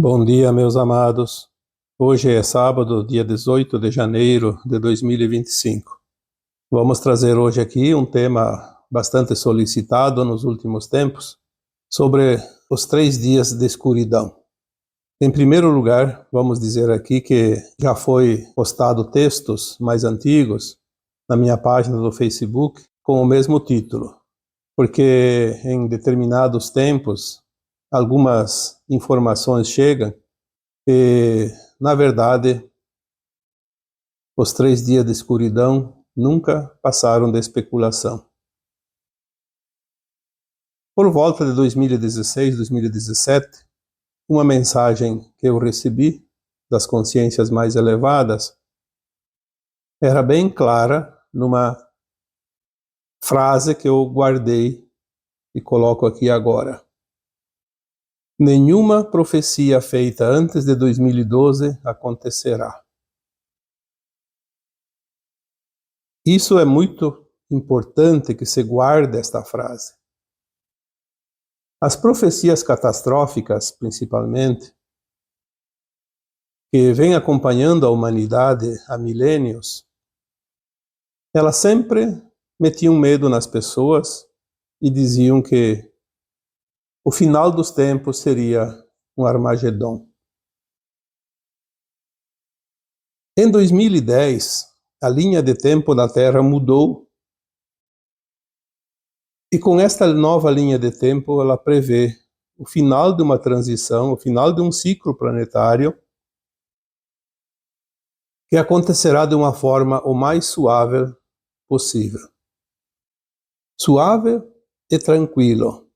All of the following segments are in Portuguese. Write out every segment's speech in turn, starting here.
Bom dia, meus amados. Hoje é sábado, dia 18 de janeiro de 2025. Vamos trazer hoje aqui um tema bastante solicitado nos últimos tempos, sobre os 3 dias de escuridão. Em primeiro lugar, vamos dizer aqui que já foi postado textos mais antigos na minha página do Facebook com o mesmo título, porque em determinados tempos algumas informações chegam e, na verdade, os 3 dias de escuridão nunca passaram de especulação. Por volta de 2016, 2017, uma mensagem que eu recebi das consciências mais elevadas era bem clara numa frase que eu guardei e coloco aqui agora. Nenhuma profecia feita antes de 2012 acontecerá. Isso é muito importante que se guarde esta frase. As profecias catastróficas, principalmente, que vêm acompanhando a humanidade há milênios, elas sempre metiam medo nas pessoas e diziam que o final dos tempos seria um Armagedon. Em 2010, a linha de tempo da Terra mudou e com esta nova linha de tempo ela prevê o final de uma transição, o final de um ciclo planetário que acontecerá de uma forma o mais suave possível. Suave e tranquilo.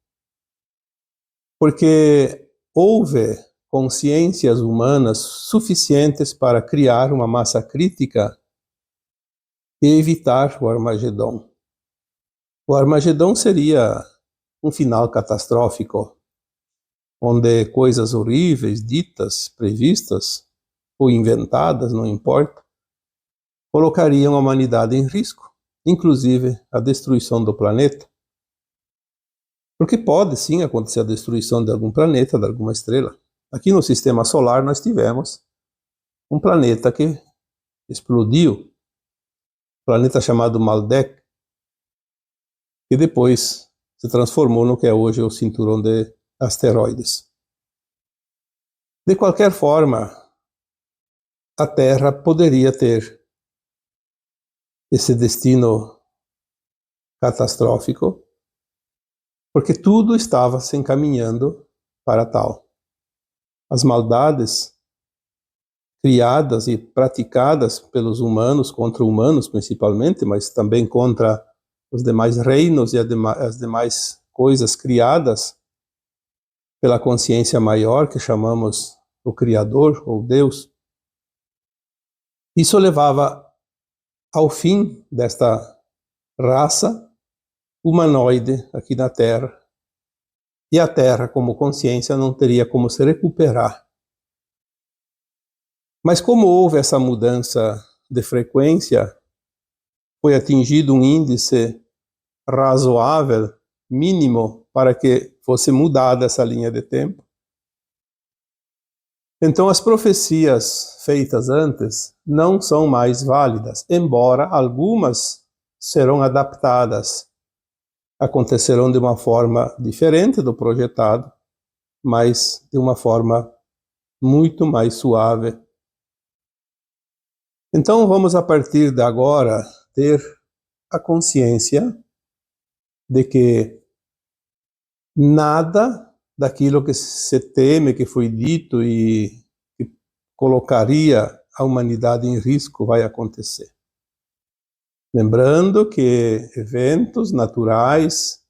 Porque houve consciências humanas suficientes para criar uma massa crítica e evitar o Armagedon. O Armagedon seria um final catastrófico, onde coisas horríveis, ditas, previstas ou inventadas, não importa, colocariam a humanidade em risco, inclusive a destruição do planeta. Porque pode sim acontecer a destruição de algum planeta, de alguma estrela. Aqui no sistema solar nós tivemos um planeta que explodiu, um planeta chamado Maldek, que depois se transformou no que é hoje o cinturão de asteroides. De qualquer forma, a Terra poderia ter esse destino catastrófico, porque tudo estava se encaminhando para tal. As maldades criadas e praticadas pelos humanos, contra humanos principalmente, mas também contra os demais reinos e as demais coisas criadas pela consciência maior, que chamamos o Criador ou Deus. Isso levava ao fim desta raça humanoide aqui na Terra, e a Terra, como consciência, não teria como se recuperar. Mas como houve essa mudança de frequência, foi atingido um índice razoável, mínimo, para que fosse mudada essa linha de tempo. Então as profecias feitas antes não são mais válidas, embora algumas serão adaptadas, acontecerão de uma forma diferente do projetado, mas de uma forma muito mais suave. Então vamos a partir de agora ter a consciência de que nada daquilo que se teme, que foi dito e que colocaria a humanidade em risco vai acontecer. Lembrando que eventos naturais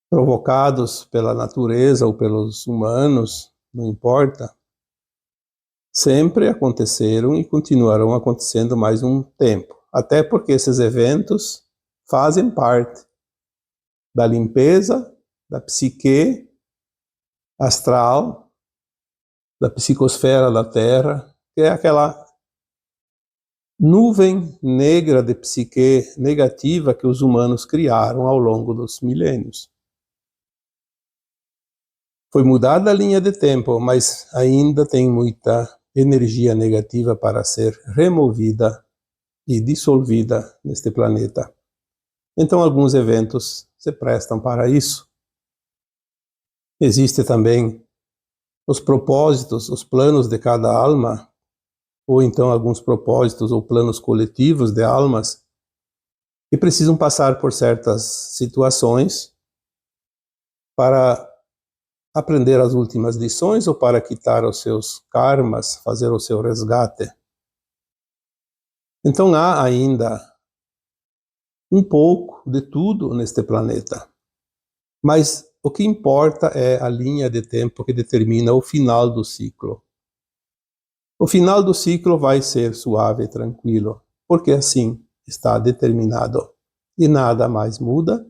provocados pela natureza ou pelos humanos, não importa, sempre aconteceram e continuarão acontecendo mais um tempo. Até porque esses eventos fazem parte da limpeza da psique astral, da psicosfera da Terra, que é aquela nuvem negra de psique negativa que os humanos criaram ao longo dos milênios. Foi mudada a linha de tempo, mas ainda tem muita energia negativa para ser removida e dissolvida neste planeta. Então, alguns eventos se prestam para isso. Existem também os propósitos, os planos de cada alma, ou então alguns propósitos ou planos coletivos de almas que precisam passar por certas situações para aprender as últimas lições ou para quitar os seus karmas, fazer o seu resgate. Então há ainda um pouco de tudo neste planeta. Mas o que importa é a linha de tempo que determina o final do ciclo. O final do ciclo vai ser suave e tranquilo, porque assim está determinado. E nada mais muda,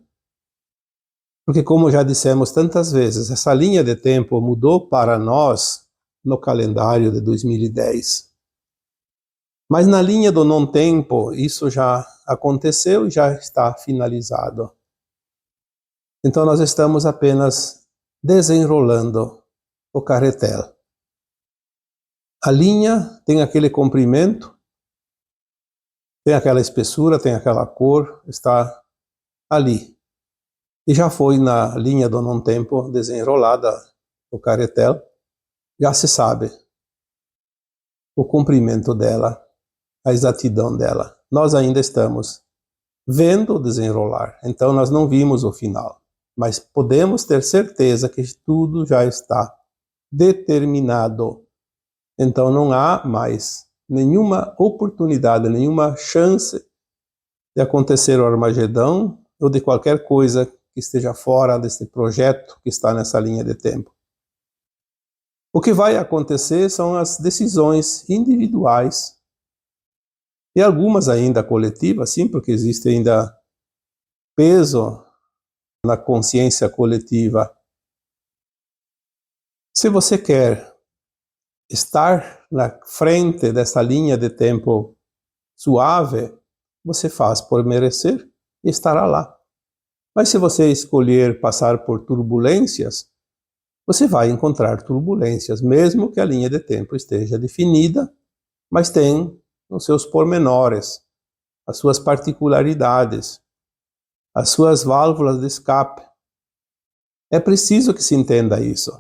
porque como já dissemos tantas vezes, essa linha de tempo mudou para nós no calendário de 2010. Mas na linha do não-tempo, isso já aconteceu e já está finalizado. Então nós estamos apenas desenrolando o carretel. A linha tem aquele comprimento, tem aquela espessura, tem aquela cor, está ali. E já foi na linha do não-tempo desenrolada o carretel, já se sabe o comprimento dela, a exatidão dela. Nós ainda estamos vendo desenrolar, então nós não vimos o final, mas podemos ter certeza que tudo já está determinado. Então não há mais nenhuma oportunidade, nenhuma chance de acontecer o Armagedão ou de qualquer coisa que esteja fora desse projeto que está nessa linha de tempo. O que vai acontecer são as decisões individuais e algumas ainda coletivas, sim, porque existe ainda peso na consciência coletiva. Se você quer estar na frente dessa linha de tempo suave, você faz por merecer e estará lá. Mas se você escolher passar por turbulências, você vai encontrar turbulências, mesmo que a linha de tempo esteja definida, mas tem os seus pormenores, as suas particularidades, as suas válvulas de escape. É preciso que se entenda isso.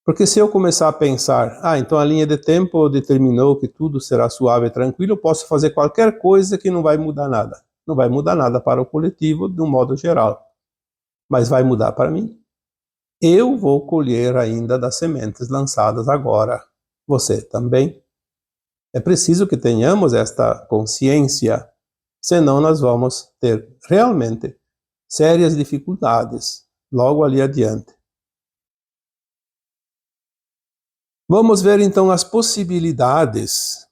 Porque se eu começar a pensar, então a linha de tempo determinou que tudo será suave e tranquilo, eu posso fazer qualquer coisa que não vai mudar nada. Não vai mudar nada para o coletivo de um modo geral. Mas vai mudar para mim. Eu vou colher ainda das sementes lançadas agora. Você também. É preciso que tenhamos esta consciência, senão nós vamos ter realmente sérias dificuldades logo ali adiante. Vamos ver então as possibilidades.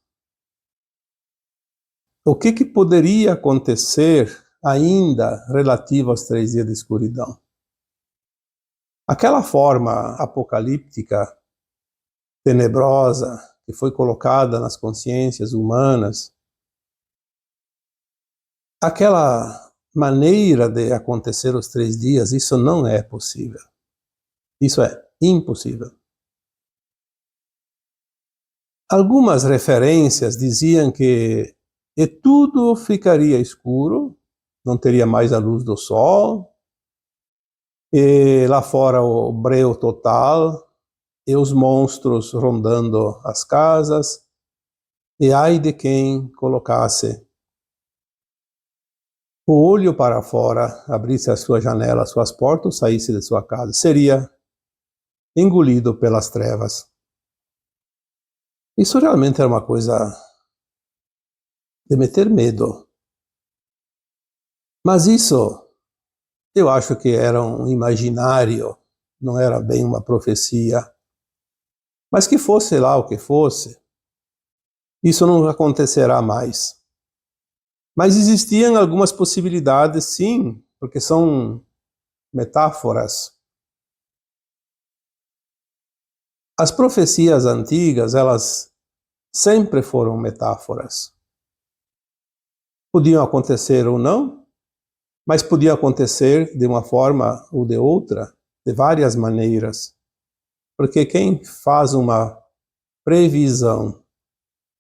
O que poderia acontecer ainda relativo aos 3 dias de escuridão? Aquela forma apocalíptica, tenebrosa, que foi colocada nas consciências humanas, aquela maneira de acontecer os 3 dias, isso não é possível. Isso é impossível. Algumas referências diziam que tudo ficaria escuro, não teria mais a luz do sol, e lá fora o breu total, e os monstros rondando as casas, e ai de quem colocasse o olho para fora, abrisse a sua janela, as suas portas, saísse de sua casa, seria engolido pelas trevas. Isso realmente era uma coisa de meter medo. Mas isso, eu acho que era um imaginário, não era bem uma profecia. Mas que fosse lá o que fosse, isso não acontecerá mais. Mas existiam algumas possibilidades, sim, porque são metáforas. As profecias antigas, elas sempre foram metáforas. Podiam acontecer ou não, mas podiam acontecer de uma forma ou de outra, de várias maneiras, porque quem faz uma previsão,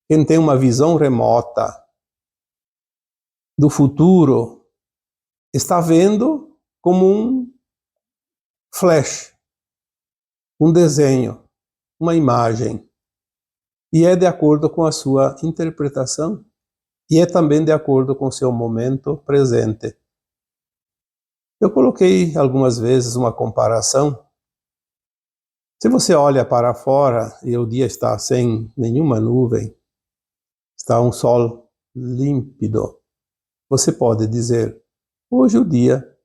quem tem uma visão remota do futuro, está vendo como um flash, um desenho, uma imagem, e é de acordo com a sua interpretação, e é também de acordo com o seu momento presente. Eu coloquei algumas vezes uma comparação. Se você olha para fora e o dia está sem nenhuma nuvem, está um sol límpido, você pode dizer, hoje o dia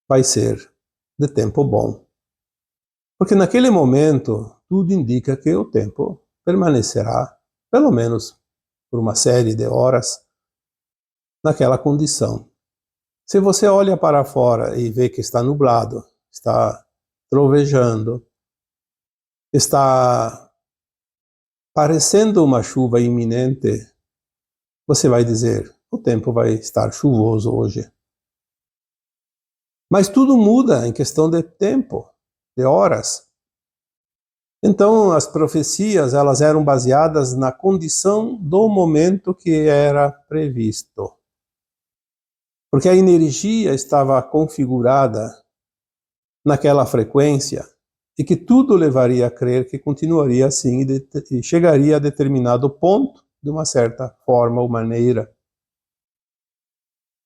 vai ser de tempo bom. Porque naquele momento, tudo indica que o tempo permanecerá, pelo menos por uma série de horas, naquela condição. Se você olha para fora e vê que está nublado, está trovejando, está parecendo uma chuva iminente, você vai dizer, o tempo vai estar chuvoso hoje. Mas tudo muda em questão de tempo, de horas. Então, as profecias, elas eram baseadas na condição do momento que era previsto. Porque a energia estava configurada naquela frequência e que tudo levaria a crer que continuaria assim e chegaria a determinado ponto de uma certa forma ou maneira.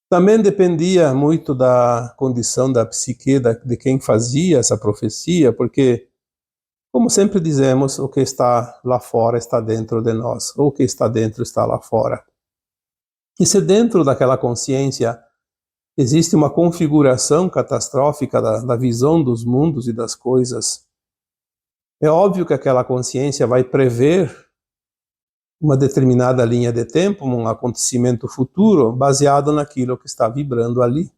Também dependia muito da condição da psique de quem fazia essa profecia, porque, como sempre dizemos, o que está lá fora está dentro de nós, ou o que está dentro está lá fora. E se dentro daquela consciência existe uma configuração catastrófica da visão dos mundos e das coisas, é óbvio que aquela consciência vai prever uma determinada linha de tempo, um acontecimento futuro, baseado naquilo que está vibrando ali.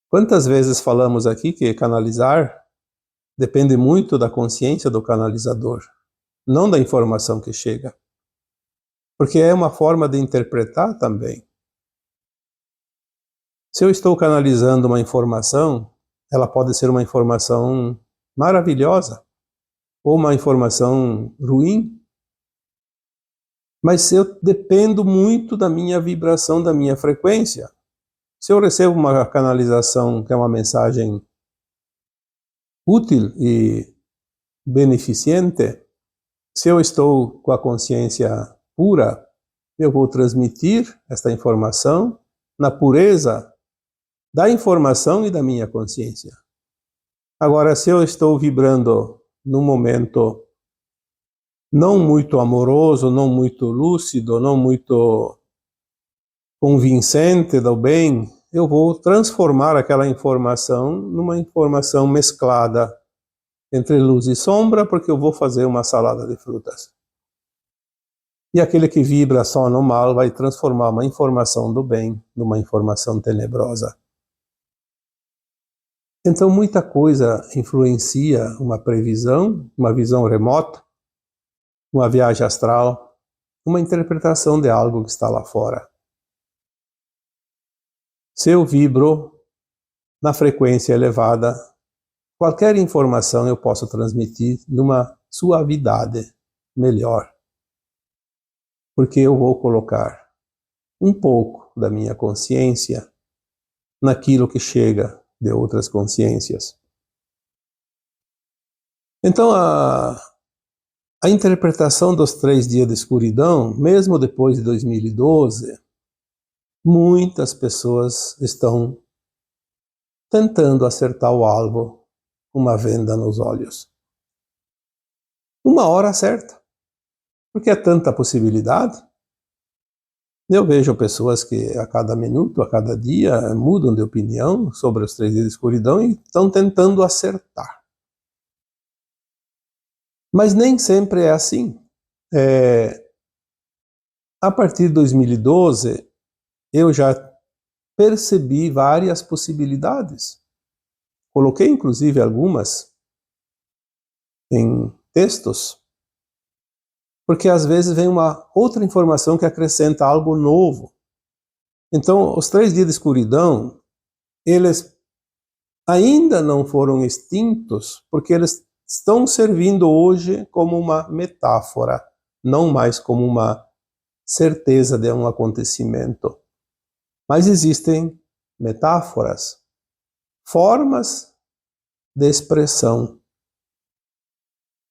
Quantas vezes falamos aqui que canalizar depende muito da consciência do canalizador, não da informação que chega. Porque é uma forma de interpretar também. Se eu estou canalizando uma informação, ela pode ser uma informação maravilhosa, ou uma informação ruim, mas eu dependo muito da minha vibração, da minha frequência. Se eu recebo uma canalização que é uma mensagem útil e beneficente, se eu estou com a consciência pura, eu vou transmitir esta informação na pureza da informação e da minha consciência. Agora, se eu estou vibrando num momento não muito amoroso, não muito lúcido, não muito convincente do bem, eu vou transformar aquela informação numa informação mesclada entre luz e sombra, porque eu vou fazer uma salada de frutas. E aquele que vibra só no mal vai transformar uma informação do bem numa informação tenebrosa. Então muita coisa influencia uma previsão, uma visão remota, uma viagem astral, uma interpretação de algo que está lá fora. Se eu vibro na frequência elevada, qualquer informação eu posso transmitir numa suavidade melhor. Porque eu vou colocar um pouco da minha consciência naquilo que chega de outras consciências. Então, a interpretação dos 3 dias de escuridão, mesmo depois de 2012, muitas pessoas estão tentando acertar o alvo com uma venda nos olhos. Uma hora certa, porque é tanta possibilidade. Eu vejo pessoas que a cada minuto, a cada dia, mudam de opinião sobre os 3 dias de escuridão e estão tentando acertar. Mas nem sempre é assim. A partir de 2012, eu já percebi várias possibilidades. Coloquei, inclusive, algumas em textos, porque às vezes vem uma outra informação que acrescenta algo novo. Então, os 3 dias de escuridão, eles ainda não foram extintos, porque eles estão servindo hoje como uma metáfora, não mais como uma certeza de um acontecimento. Mas existem metáforas, formas de expressão.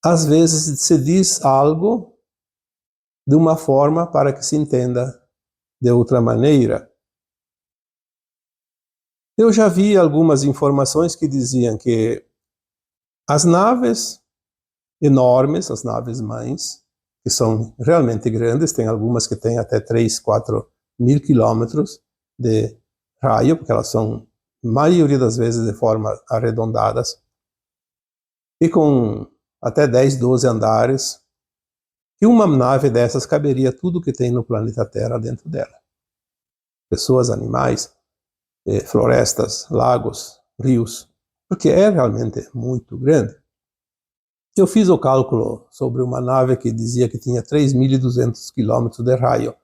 Às vezes se diz algo de uma forma para que se entenda de outra maneira. Eu já vi algumas informações que diziam que as naves enormes, as naves mães, que são realmente grandes, tem algumas que têm até 3, 4 mil quilômetros de raio, porque elas são, maioria das vezes, de forma arredondadas, e com até 10, 12 andares, e uma nave dessas caberia tudo que tem no planeta Terra dentro dela. Pessoas, animais, florestas, lagos, rios, porque é realmente muito grande. Eu fiz o cálculo sobre uma nave que dizia que tinha 3.200 quilômetros de raio.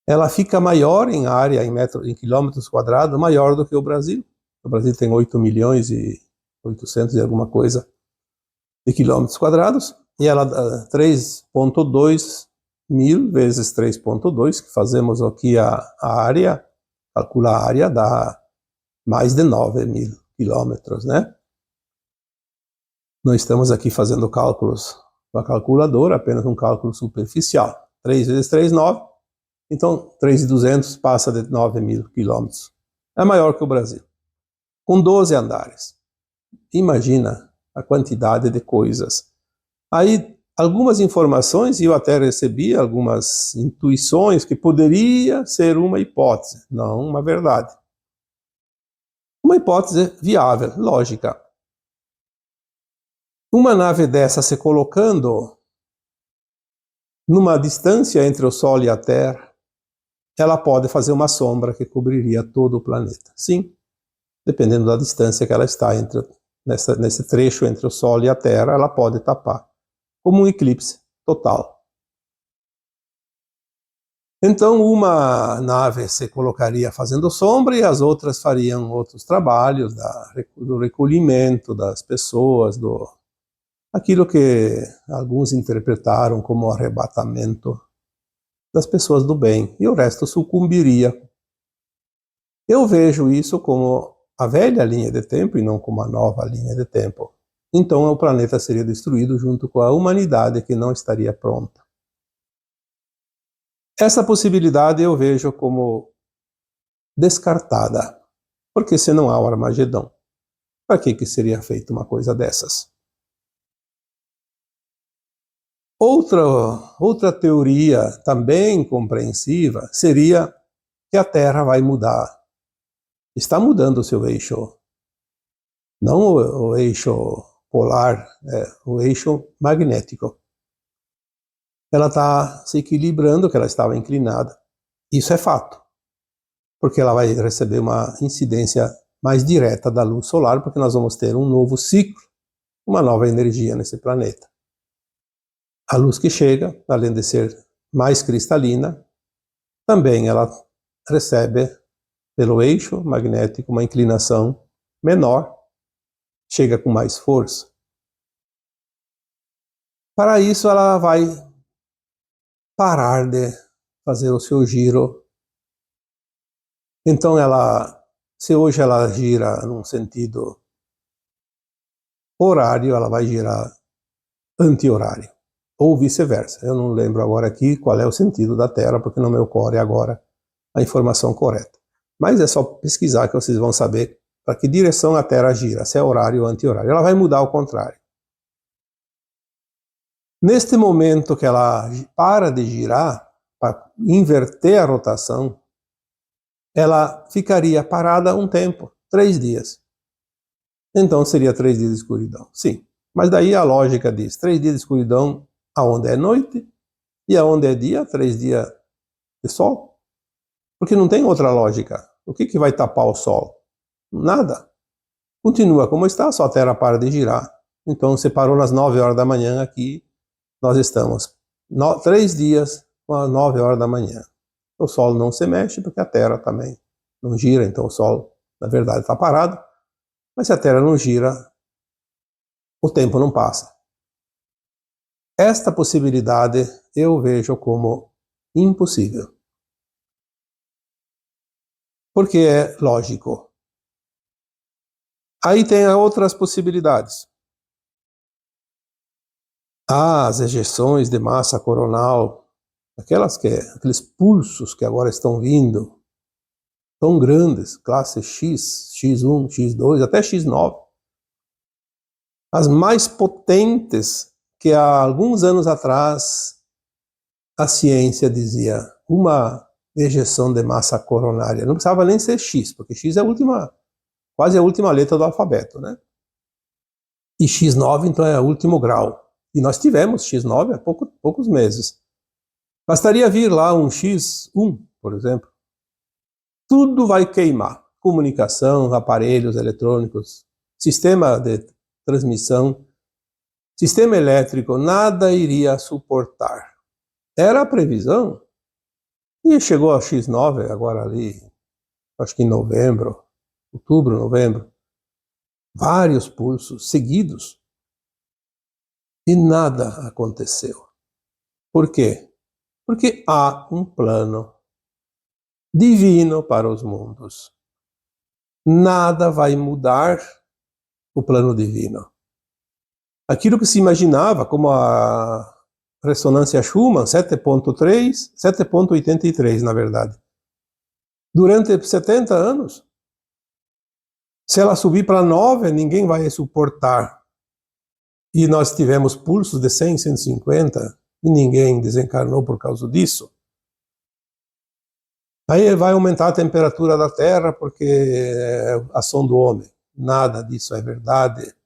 Ela fica maior em área, em quilômetros quadrados, maior do que o Brasil. O Brasil tem 8 milhões e 800 e alguma coisa de quilômetros quadrados, e ela 3.2 mil vezes 3.2, que fazemos aqui a área, calcula a área, dá mais de 9 mil quilômetros, né? Não estamos aqui fazendo cálculos com a calculadora, apenas um cálculo superficial. 3 vezes 3, 9. Então, 3.200 passa de 9 mil quilômetros. É maior que o Brasil. Com 12 andares. Imagina a quantidade de coisas. Aí, algumas informações, e eu até recebi algumas intuições que poderia ser uma hipótese, não uma verdade. Uma hipótese viável, lógica. Uma nave dessa se colocando numa distância entre o Sol e a Terra, ela pode fazer uma sombra que cobriria todo o planeta. Sim, dependendo da distância que ela está nesse trecho entre o Sol e a Terra, ela pode tapar, como um eclipse total. Então, uma nave se colocaria fazendo sombra e as outras fariam outros trabalhos do recolhimento das pessoas, aquilo que alguns interpretaram como arrebatamento das pessoas do bem, e o resto sucumbiria. Eu vejo isso como a velha linha de tempo e não como a nova linha de tempo. Então o planeta seria destruído junto com a humanidade que não estaria pronta. Essa possibilidade eu vejo como descartada, porque se não há o Armagedon, para que seria feita uma coisa dessas? Outra teoria também compreensiva seria que a Terra vai mudar. Está mudando o seu eixo. Não o eixo polar, o eixo magnético. Ela está se equilibrando, que ela estava inclinada. Isso é fato. Porque ela vai receber uma incidência mais direta da luz solar, porque nós vamos ter um novo ciclo, uma nova energia nesse planeta. A luz que chega, além de ser mais cristalina, também ela recebe, pelo eixo magnético, uma inclinação menor, chega com mais força. Para isso, ela vai parar de fazer o seu giro. Então, se hoje ela gira num sentido horário, ela vai girar anti-horário. Ou vice-versa. Eu não lembro agora aqui qual é o sentido da Terra, porque não me ocorre agora a informação correta. Mas é só pesquisar que vocês vão saber para que direção a Terra gira, se é horário ou anti-horário. Ela vai mudar ao contrário. Neste momento que ela para de girar, para inverter a rotação, ela ficaria parada um tempo, 3 dias. Então seria 3 dias de escuridão. Sim, mas daí a lógica diz, 3 dias de escuridão aonde é noite, e aonde é dia, 3 dias de sol. Porque não tem outra lógica. O que vai tapar o sol? Nada. Continua como está, só a Terra para de girar. Então, se parou nas 9 horas da manhã aqui, nós estamos 3 dias às 9 horas da manhã. O sol não se mexe, porque a Terra também não gira, então o sol, na verdade, está parado. Mas se a Terra não gira, o tempo não passa. Esta possibilidade eu vejo como impossível. Porque é lógico. Aí tem outras possibilidades. As ejeções de massa coronal, aqueles pulsos que agora estão vindo, tão grandes, classe X, X1, X2, até X9. As mais potentes que há alguns anos atrás a ciência dizia uma ejeção de massa coronária. Não precisava nem ser X, porque X é quase a última letra do alfabeto, né? E X9, então, é o último grau. E nós tivemos X9 há poucos meses. Bastaria vir lá um X1, por exemplo. Tudo vai queimar. Comunicação, aparelhos eletrônicos, sistema de transmissão, sistema elétrico, nada iria suportar. Era a previsão. E chegou a X9 agora ali, acho que em outubro, novembro. Vários pulsos seguidos. E nada aconteceu. Por quê? Porque há um plano divino para os mundos. Nada vai mudar o plano divino. Aquilo que se imaginava como a ressonância Schumann, 7.3, 7.83 na verdade. Durante 70 anos, se ela subir para 9, ninguém vai suportar. E nós tivemos pulsos de 100, 150, e ninguém desencarnou por causa disso. Aí vai aumentar a temperatura da Terra porque é ação do homem. Nada disso é verdade.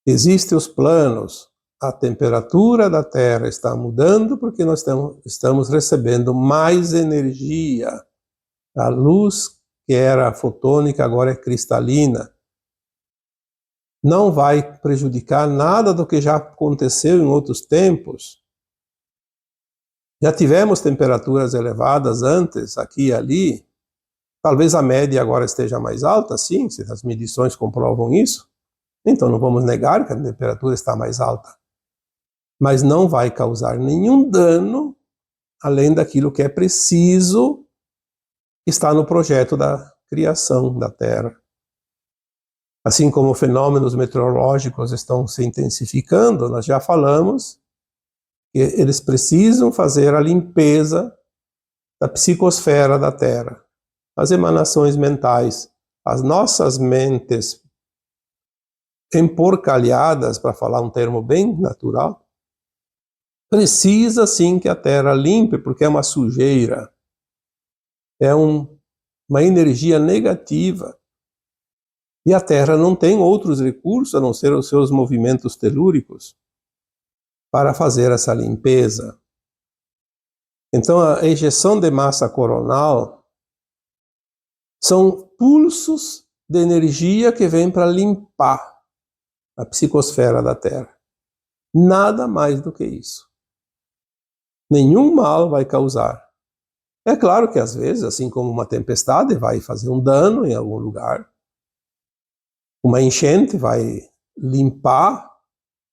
Existem os planos. A temperatura da Terra está mudando porque nós estamos recebendo mais energia. A luz que era fotônica agora é cristalina. Não vai prejudicar nada do que já aconteceu em outros tempos. Já tivemos temperaturas elevadas antes, aqui e ali. Talvez a média agora esteja mais alta, sim, se as medições comprovam isso. Então não vamos negar que a temperatura está mais alta. Mas não vai causar nenhum dano além daquilo que é preciso estar no projeto da criação da Terra. Assim como fenômenos meteorológicos estão se intensificando, nós já falamos que eles precisam fazer a limpeza da psicosfera da Terra, as emanações mentais, as nossas mentes emporcalhadas, para falar um termo bem natural, precisa sim que a Terra limpe, porque é uma sujeira, é uma energia negativa. E a Terra não tem outros recursos a não ser os seus movimentos telúricos para fazer essa limpeza. Então, a ejeção de massa coronal são pulsos de energia que vêm para limpar a psicosfera da Terra. Nada mais do que isso. Nenhum mal vai causar. É claro que às vezes, assim como uma tempestade vai fazer um dano em algum lugar, uma enchente vai limpar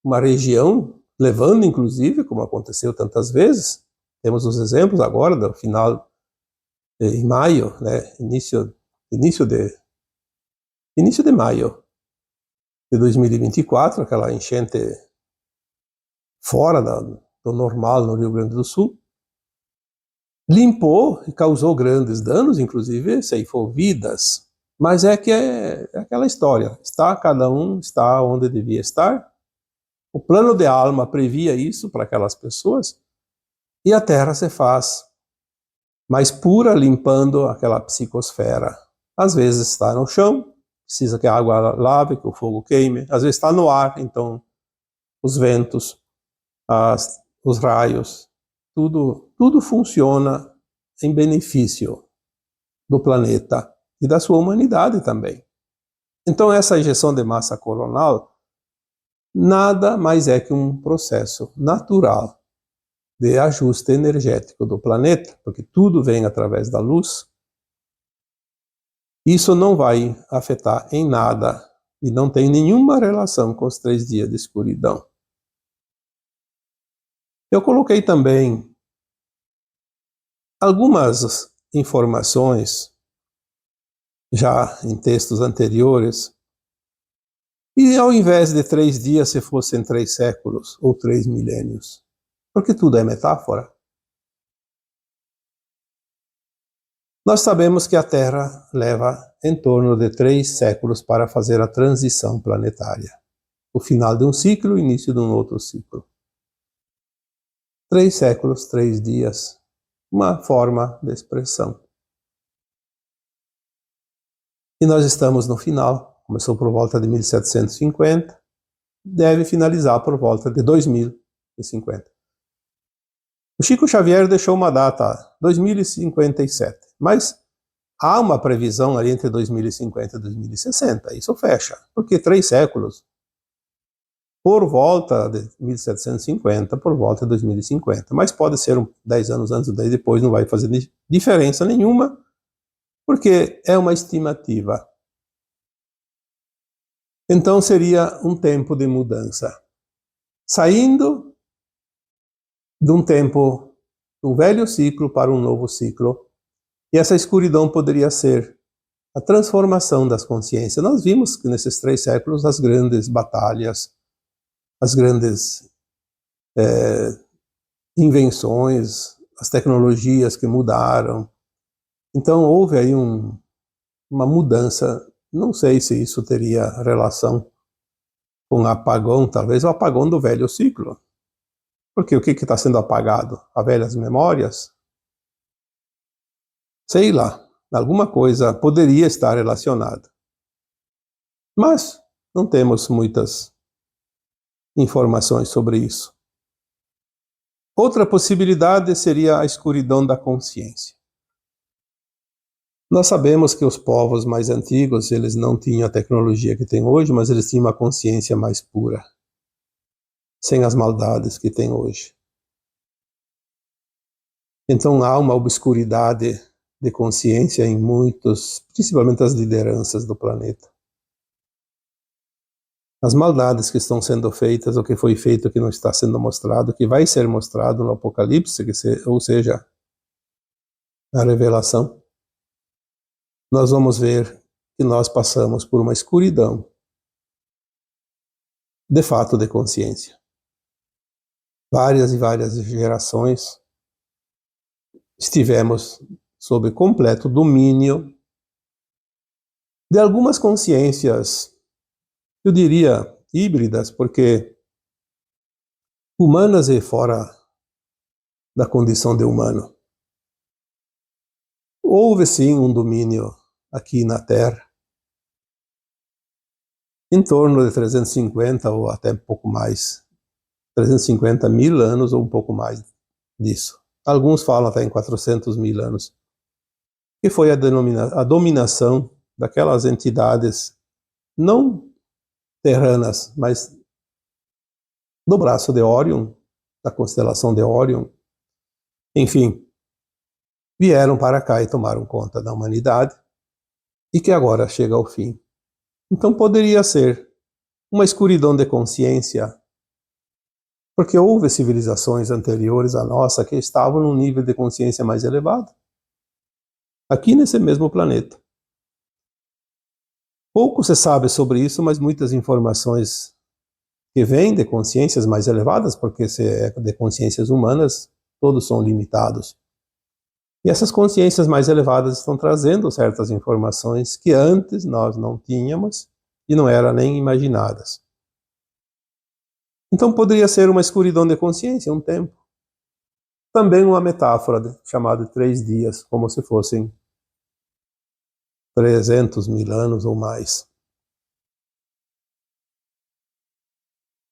uma região, levando inclusive, como aconteceu tantas vezes, temos os exemplos agora do final em maio, né, início de maio de 2024, aquela enchente fora do normal no Rio Grande do Sul, limpou e causou grandes danos, inclusive ceifou vidas. Mas é que é aquela história, cada um está onde devia estar. O plano de alma previa isso para aquelas pessoas, e a Terra se faz mais pura, limpando aquela psicosfera. Às vezes está no chão, precisa que a água lave, que o fogo queime. Às vezes está no ar, então os ventos, os raios, tudo funciona em benefício do planeta e da sua humanidade também. Então essa ejeção de massa coronal nada mais é que um processo natural de ajuste energético do planeta, porque tudo vem através da luz. Isso não vai afetar em nada e não tem nenhuma relação com os 3 dias de escuridão. Eu coloquei também algumas informações já em textos anteriores, e ao invés de 3 dias, se fossem 3 séculos ou 3 milênios, porque tudo é metáfora. Nós sabemos que a Terra leva em torno de 3 séculos para fazer a transição planetária. O final de um ciclo, o início de um outro ciclo. 3 séculos, 3 dias. Uma forma de expressão. E nós estamos no final. Começou por volta de 1750. Deve finalizar por volta de 2050. O Chico Xavier deixou uma data, 2057. Mas há uma previsão ali entre 2050 e 2060. Isso fecha. Porque 3 séculos, por volta de 1750, por volta de 2050. Mas pode ser 10 anos antes ou 10 depois, não vai fazer diferença nenhuma, porque é uma estimativa. Então seria um tempo de mudança. Saindo de um tempo, do velho ciclo para um novo ciclo. E essa escuridão poderia ser a transformação das consciências. Nós vimos que nesses 3 séculos as grandes batalhas, as grandes invenções, as tecnologias que mudaram. Então houve aí uma mudança. Não sei se isso teria relação com o apagão, talvez o apagão do velho ciclo. Porque o que está sendo apagado? As velhas memórias? Sei lá, alguma coisa poderia estar relacionada. Mas não temos muitas informações sobre isso. Outra possibilidade seria a escuridão da consciência. Nós sabemos que os povos mais antigos, eles não tinham a tecnologia que tem hoje, mas eles tinham uma consciência mais pura, sem as maldades que tem hoje. Então há uma obscuridade de consciência em muitos, principalmente as lideranças do planeta. As maldades que estão sendo feitas, o que foi feito que não está sendo mostrado, que vai ser mostrado no Apocalipse, ou seja, a revelação, nós vamos ver que nós passamos por uma escuridão, de fato, de consciência. Várias e várias gerações estivemos sob completo domínio de algumas consciências, eu diria, híbridas, porque humanas e fora da condição de humano. Houve sim um domínio aqui na Terra, em torno de 350 ou até um pouco mais, 350 mil anos ou um pouco mais disso. Alguns falam até em 400 mil anos, que foi a dominação daquelas entidades não terranas, mas do braço de Órion, da constelação de Órion. Enfim, vieram para cá e tomaram conta da humanidade, e que agora chega ao fim. Então poderia ser uma escuridão de consciência, porque houve civilizações anteriores à nossa que estavam num nível de consciência mais elevado, aqui nesse mesmo planeta. Pouco se sabe sobre isso, mas muitas informações que vêm de consciências mais elevadas, porque se é de consciências humanas, todos são limitados. E essas consciências mais elevadas estão trazendo certas informações que antes nós não tínhamos e não eram nem imaginadas. Então poderia ser uma escuridão de consciência, um tempo. Também uma metáfora chamada de 3 dias, como se fossem 300 mil anos ou mais.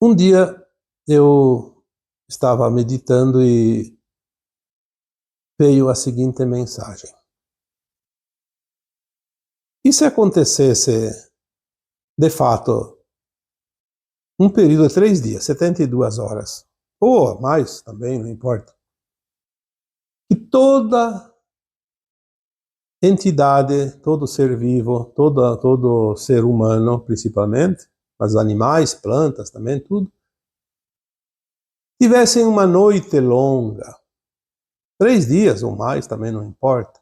Um dia eu estava meditando e veio a seguinte mensagem. E se acontecesse, de fato, um período de 3 dias, 72 horas, ou mais também, não importa, que toda entidade, todo ser vivo, todo ser humano, principalmente, mas animais, plantas também, tudo, tivessem uma noite longa, 3 dias ou mais, também não importa,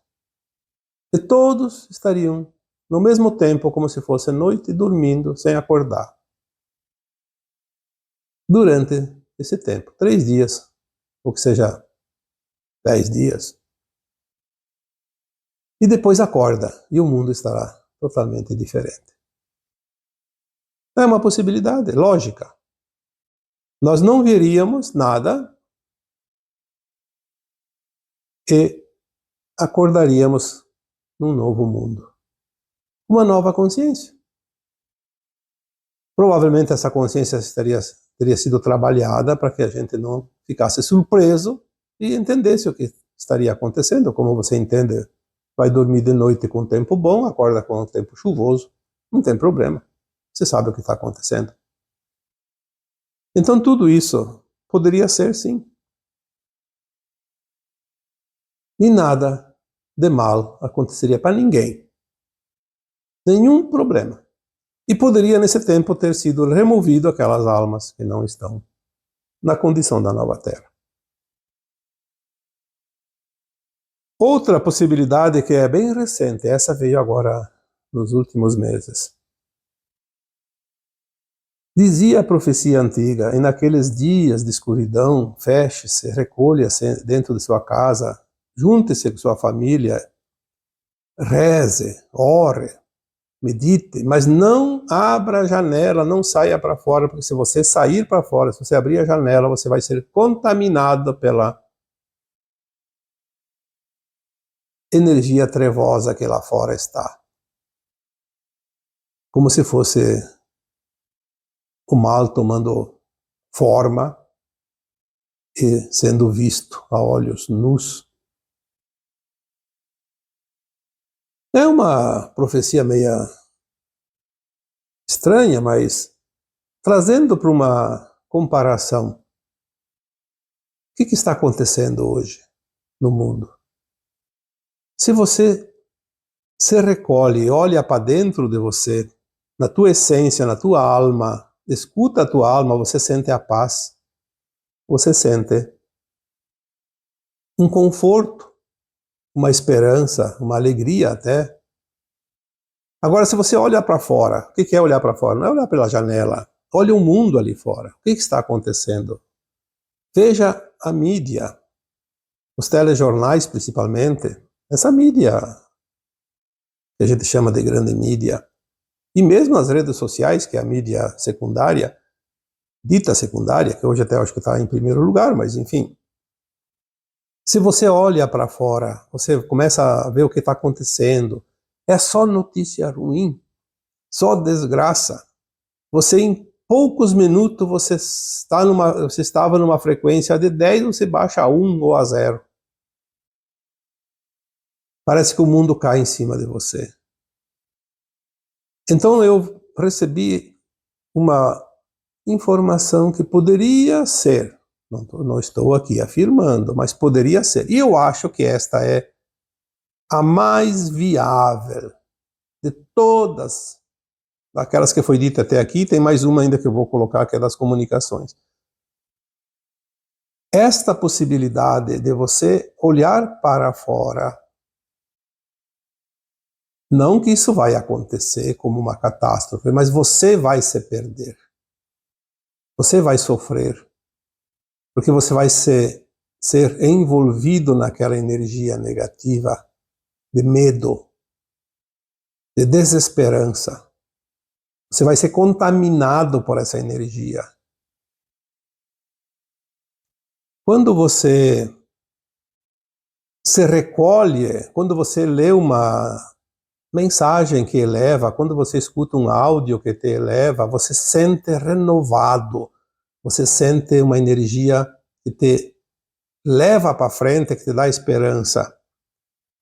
e todos estariam no mesmo tempo, como se fosse noite, dormindo, sem acordar. Durante esse tempo, 3 dias, ou que seja, 10 dias, e depois acorda, e o mundo estará totalmente diferente. É uma possibilidade lógica. Nós não veríamos nada e acordaríamos num novo mundo. Uma nova consciência. Provavelmente essa consciência teria sido trabalhada para que a gente não ficasse surpreso e entendesse o que estaria acontecendo. Como você entende, vai dormir de noite com o tempo bom, acorda com o tempo chuvoso, não tem problema. Você sabe o que está acontecendo. Então tudo isso poderia ser, sim. E nada de mal aconteceria para ninguém. Nenhum problema. E poderia, nesse tempo, ter sido removido aquelas almas que não estão na condição da nova Terra. Outra possibilidade que é bem recente, essa veio agora nos últimos meses. Dizia a profecia antiga, e naqueles dias de escuridão, feche-se, recolha-se dentro de sua casa, junte-se com sua família, reze, ore, medite, mas não abra a janela, não saia para fora, porque se você sair para fora, se você abrir a janela, você vai ser contaminado pela energia trevosa que lá fora está. Como se fosse o mal tomando forma e sendo visto a olhos nus. É uma profecia meia estranha, mas trazendo para uma comparação, o que está acontecendo hoje no mundo? Se você se recolhe e olha para dentro de você, na tua essência, na tua alma, escuta a tua alma, você sente a paz, você sente um conforto, uma esperança, uma alegria até. Agora, se você olha para fora, o que é olhar para fora? Não é olhar pela janela, olha o mundo ali fora. O que está acontecendo? Veja a mídia, os telejornais principalmente, essa mídia que a gente chama de grande mídia, e mesmo as redes sociais, que é a mídia secundária, dita secundária, que hoje até acho que está em primeiro lugar, mas enfim. Se você olha para fora, você começa a ver o que está acontecendo, é só notícia ruim, só desgraça. Você em poucos minutos você estava numa frequência de 10, você baixa a 1 ou a 0. Parece que o mundo cai em cima de você. Então eu recebi uma informação que poderia ser, não estou aqui afirmando, mas poderia ser. E eu acho que esta é a mais viável de todas aquelas que foi dita até aqui. Tem mais uma ainda que eu vou colocar, que é das comunicações. Esta possibilidade de você olhar para fora, não que isso vai acontecer como uma catástrofe, mas você vai se perder. Você vai sofrer, porque você vai ser envolvido naquela energia negativa de medo, de desesperança. Você vai ser contaminado por essa energia. Quando você se recolhe, quando você lê uma mensagem que eleva, quando você escuta um áudio que te eleva, você se sente renovado, você sente uma energia que te leva para frente, que te dá esperança.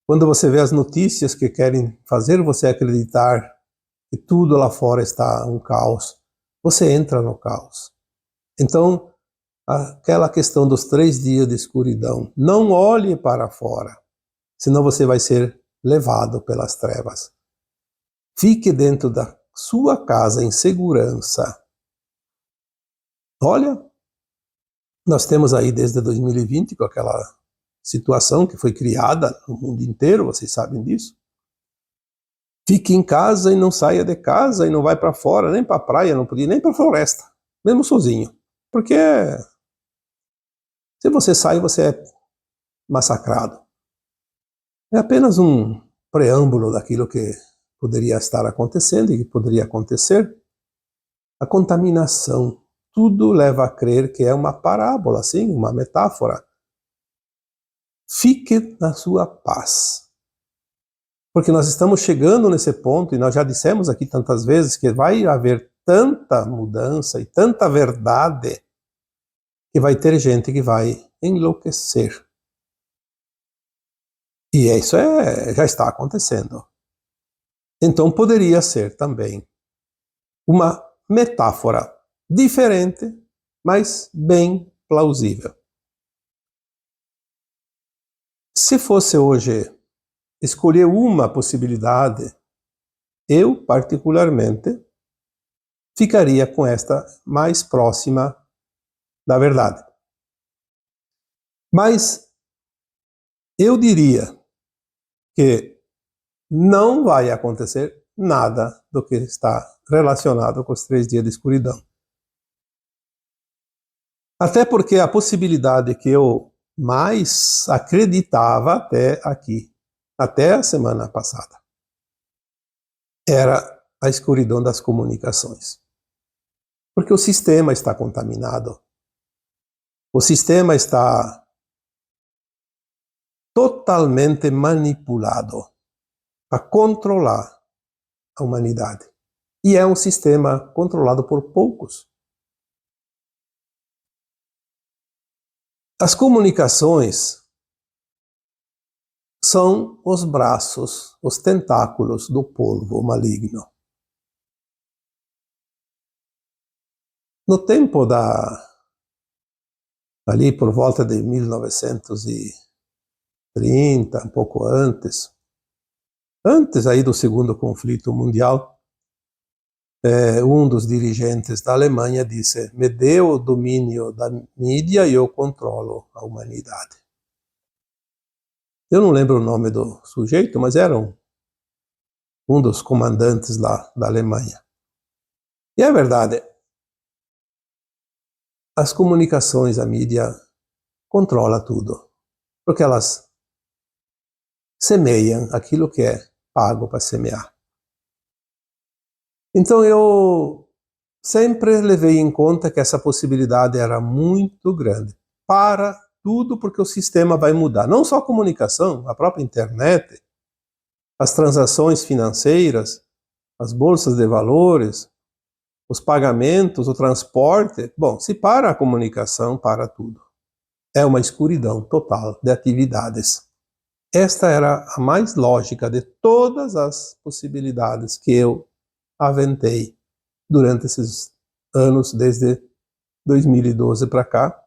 Quando você vê as notícias que querem fazer você acreditar que tudo lá fora está um caos, você entra no caos. Então, aquela questão dos 3 dias de escuridão, não olhe para fora, senão você vai ser levado pelas trevas. Fique dentro da sua casa em segurança. Olha, nós temos aí desde 2020 com aquela situação que foi criada no mundo inteiro, vocês sabem disso. Fique em casa e não saia de casa e não vai para fora, nem para a praia, não podia nem para a floresta, mesmo sozinho. Porque se você sai, você é massacrado. É apenas um preâmbulo daquilo que poderia estar acontecendo e que poderia acontecer. A contaminação, tudo leva a crer que é uma parábola, sim, uma metáfora. Fique na sua paz. Porque nós estamos chegando nesse ponto, e nós já dissemos aqui tantas vezes, que vai haver tanta mudança e tanta verdade, que vai ter gente que vai enlouquecer. E isso já está acontecendo. Então poderia ser também uma metáfora diferente, mas bem plausível. Se fosse hoje escolher uma possibilidade, eu, particularmente, ficaria com esta mais próxima da verdade. Mas eu diria que não vai acontecer nada do que está relacionado com os 3 dias de escuridão. Até porque a possibilidade que eu mais acreditava até aqui, até a semana passada, era a escuridão das comunicações. Porque o sistema está contaminado. O sistema está totalmente manipulado para controlar a humanidade. E é um sistema controlado por poucos. As comunicações são os braços, os tentáculos do polvo maligno. No tempo ali por volta de 1930, um pouco antes aí do segundo conflito mundial, um dos dirigentes da Alemanha disse: me dê o domínio da mídia e eu controlo a humanidade. Eu não lembro o nome do sujeito, mas era um dos comandantes lá da Alemanha. E é verdade, as comunicações, a mídia, controla tudo, porque elas semeiam aquilo que é pago para semear. Então eu sempre levei em conta que essa possibilidade era muito grande para tudo, porque o sistema vai mudar. Não só a comunicação, a própria internet, as transações financeiras, as bolsas de valores, os pagamentos, o transporte. Bom, se para a comunicação, para tudo. É uma escuridão total de atividades. Esta era a mais lógica de todas as possibilidades que eu aventei durante esses anos, desde 2012 para cá,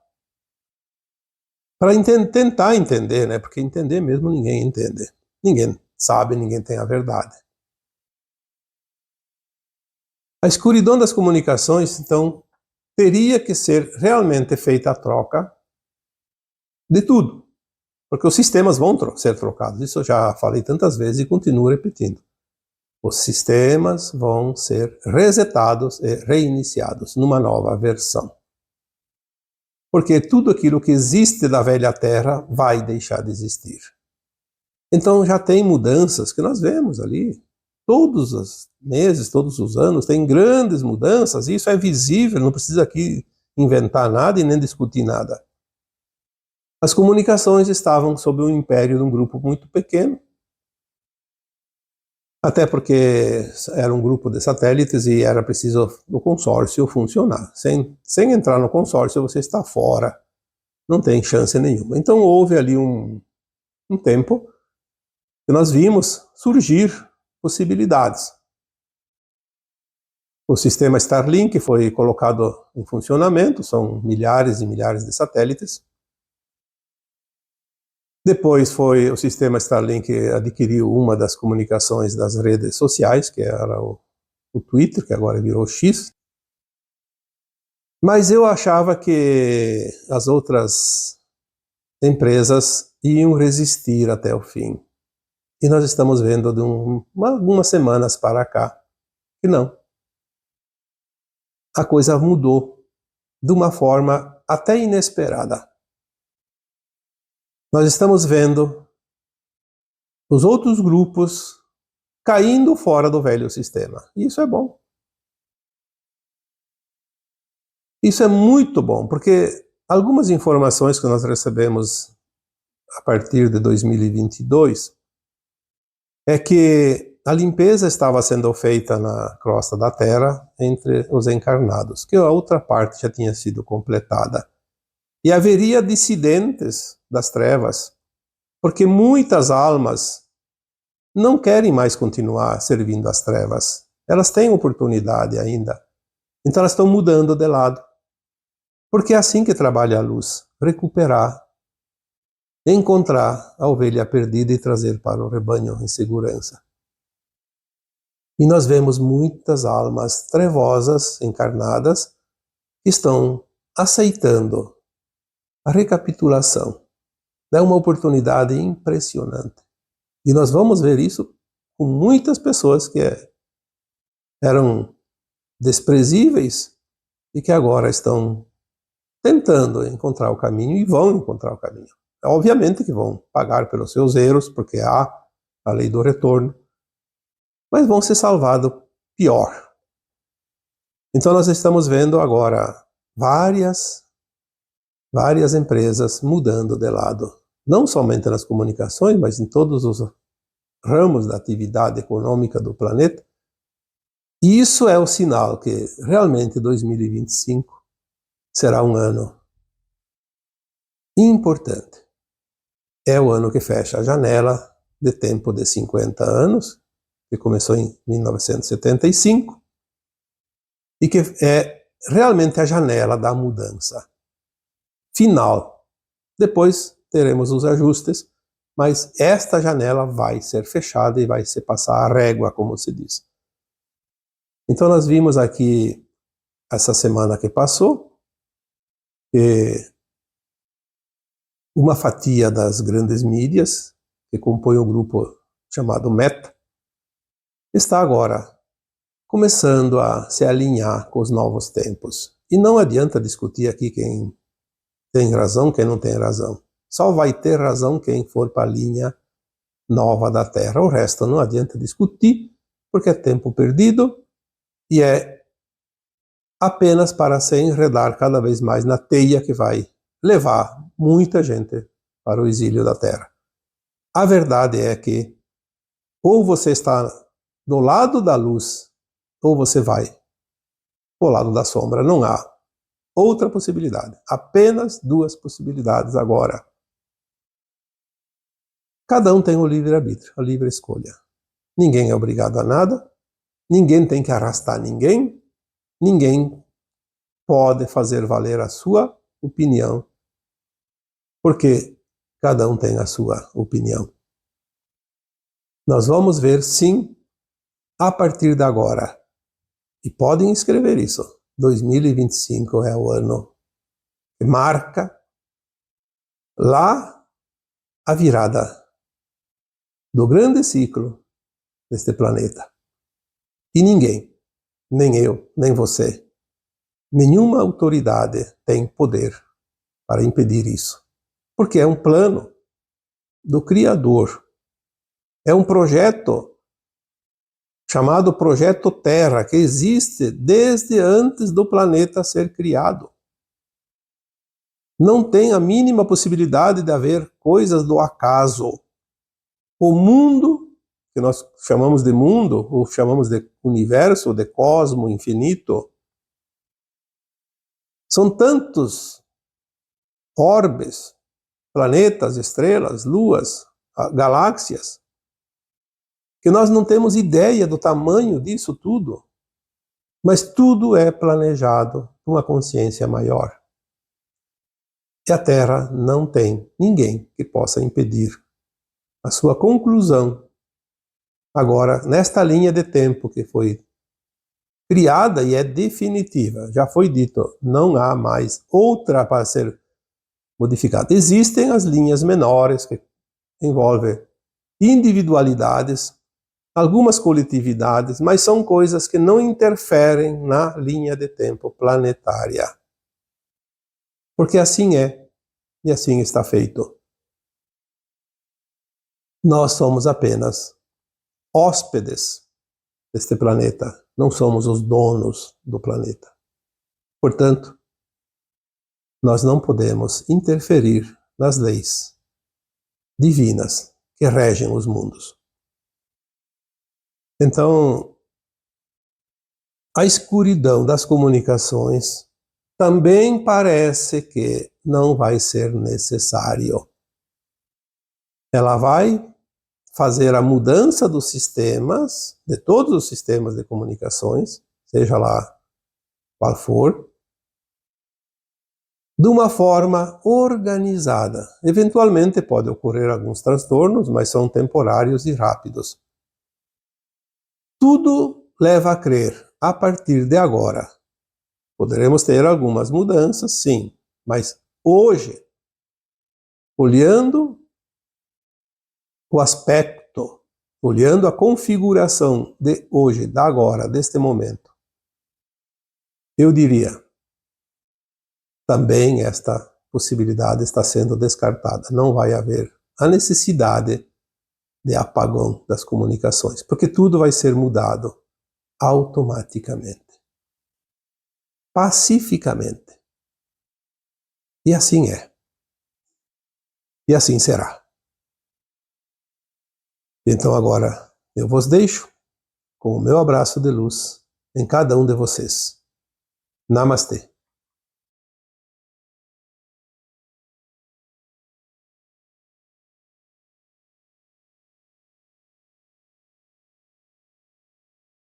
para tentar entender, né? Porque entender mesmo ninguém entende. Ninguém sabe, ninguém tem a verdade. A escuridão das comunicações, então, teria que ser realmente feita a troca de tudo, porque os sistemas vão ser trocados. Isso eu já falei tantas vezes e continuo repetindo. Os sistemas vão ser resetados e reiniciados numa nova versão. Porque tudo aquilo que existe da velha Terra vai deixar de existir. Então já tem mudanças que nós vemos ali. Todos os meses, todos os anos, tem grandes mudanças, e isso é visível, não precisa aqui inventar nada e nem discutir nada. As comunicações estavam sob o império de um grupo muito pequeno, até porque era um grupo de satélites e era preciso o consórcio funcionar. Sem entrar no consórcio, você está fora, não tem chance nenhuma. Então houve ali um tempo que nós vimos surgir possibilidades. O sistema Starlink foi colocado em funcionamento, são milhares e milhares de satélites. Depois o sistema Starlink adquiriu uma das comunicações das redes sociais, que era o Twitter, que agora virou X. Mas eu achava que as outras empresas iam resistir até o fim. E nós estamos vendo de algumas semanas para cá que não. A coisa mudou de uma forma até inesperada. Nós estamos vendo os outros grupos caindo fora do velho sistema. E isso é bom. Isso é muito bom, porque algumas informações que nós recebemos a partir de 2022 é que a limpeza estava sendo feita na crosta da Terra entre os encarnados, que a outra parte já tinha sido completada. E haveria dissidentes das trevas, porque muitas almas não querem mais continuar servindo as trevas. Elas têm oportunidade ainda. Então elas estão mudando de lado. Porque é assim que trabalha a luz, recuperar, encontrar a ovelha perdida e trazer para o rebanho em segurança. E nós vemos muitas almas trevosas, encarnadas, que estão aceitando a recapitulação. É uma oportunidade impressionante. E nós vamos ver isso com muitas pessoas que eram desprezíveis e que agora estão tentando encontrar o caminho e vão encontrar o caminho. Obviamente que vão pagar pelos seus erros, porque há a lei do retorno, mas vão ser salvados pior. Então nós estamos vendo agora várias empresas mudando de lado, não somente nas comunicações, mas em todos os ramos da atividade econômica do planeta. E isso é o sinal que realmente 2025 será um ano importante. É o ano que fecha a janela de tempo de 50 anos, que começou em 1975, e que é realmente a janela da mudança final. Depois teremos os ajustes, mas esta janela vai ser fechada e vai se passar a régua, como se diz. Então nós vimos aqui, essa semana que passou, que uma fatia das grandes mídias, que compõe o grupo chamado Meta, está agora começando a se alinhar com os novos tempos. E não adianta discutir aqui quem tem razão, quem não tem razão. Só vai ter razão quem for para a linha nova da Terra. O resto não adianta discutir, porque é tempo perdido e é apenas para se enredar cada vez mais na teia que vai levar muita gente para o exílio da Terra. A verdade é que ou você está do lado da luz, ou você vai para o lado da sombra. Não há outra possibilidade. Apenas duas possibilidades agora. Cada um tem o livre-arbítrio, a livre escolha. Ninguém é obrigado a nada, ninguém tem que arrastar ninguém, ninguém pode fazer valer a sua opinião, porque cada um tem a sua opinião. Nós vamos ver, sim, a partir de agora, e podem escrever isso, 2025 é o ano que marca lá a virada do grande ciclo deste planeta. E ninguém, nem eu, nem você, nenhuma autoridade tem poder para impedir isso. Porque é um plano do Criador. É um projeto chamado Projeto Terra, que existe desde antes do planeta ser criado. Não tem a mínima possibilidade de haver coisas do acaso. O mundo, que nós chamamos de mundo, ou chamamos de universo, de cosmo infinito, são tantos orbes, planetas, estrelas, luas, galáxias, que nós não temos ideia do tamanho disso tudo, mas tudo é planejado por uma consciência maior. E a Terra não tem ninguém que possa impedir a sua conclusão. Agora, nesta linha de tempo que foi criada e é definitiva, já foi dito, não há mais outra para ser modificada. Existem as linhas menores que envolvem individualidades, algumas coletividades, mas são coisas que não interferem na linha de tempo planetária. Porque assim é, e assim está feito. Nós somos apenas hóspedes deste planeta, não somos os donos do planeta. Portanto, nós não podemos interferir nas leis divinas que regem os mundos. Então, a escuridão das comunicações também parece que não vai ser necessário. Ela vai fazer a mudança dos sistemas, de todos os sistemas de comunicações, seja lá qual for, de uma forma organizada. Eventualmente pode ocorrer alguns transtornos, mas são temporários e rápidos. Tudo leva a crer, a partir de agora, poderemos ter algumas mudanças, sim, mas hoje, olhando o aspecto, olhando a configuração de hoje, da agora, deste momento, eu diria, também esta possibilidade está sendo descartada. Não vai haver a necessidade de apagão das comunicações, porque tudo vai ser mudado automaticamente, pacificamente. E assim é. E assim será. Então agora eu vos deixo com o meu abraço de luz em cada um de vocês. Namastê.